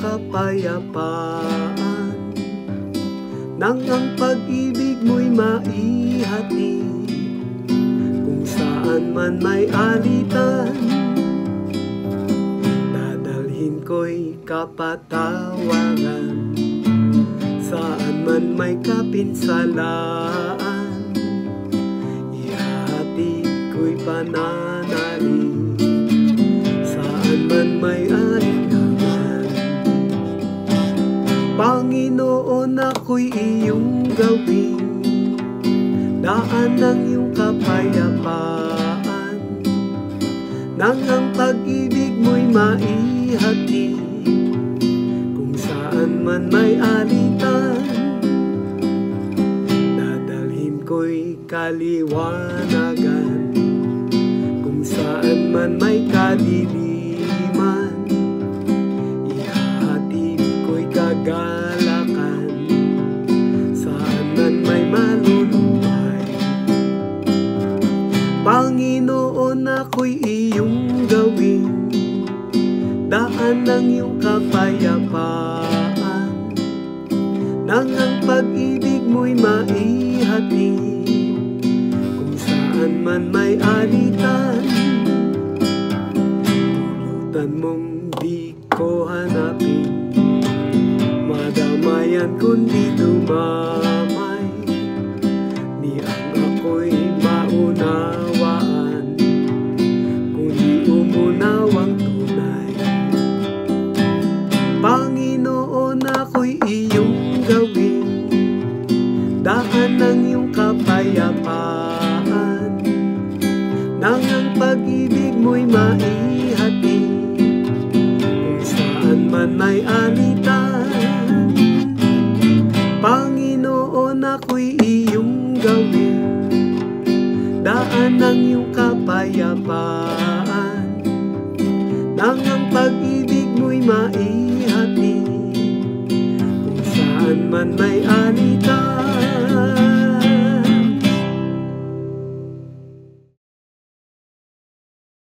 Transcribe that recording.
kapayapaan, nang ang pag-ibig mo'y maihati. Kung saan man may alitan, dadalhin ko'y kapatawaran. Saan man may kapinsalaan, ihahatid ko'y pananalig. Saan man may alinlangan, Panginoon, ako'y iyong gawin daan ng iyong kapayapaan, nang ang pag-ibig mo'y maihati. Kung saan man may alitan, dadalhin ko'y kaliwanagan. Kung saan man may kadiliman, ihahatid ko'y kagalakan. Saan man may maluluhay, Panginoon, ako'y iyong gawin daan ng iyong kapayapaan, nang ang pag-ibig mo'y maihati. Kung saan man may alitan, pulutan mong di ko hanapin. Madamayan kundi dumamay, di ang ako'y maunawaan, kundi umunawang tunay. Panginoon, ako'y iyong gawin daan ng iyong kapayapaan, nang ang pag-ibig mo'y maihati. Kung saan man may alitan, Panginoon, ako'y iyong gawin daan ng iyong kapayapaan, nang ang pag-ibig mo'y maihati. Kung saan man may alitan,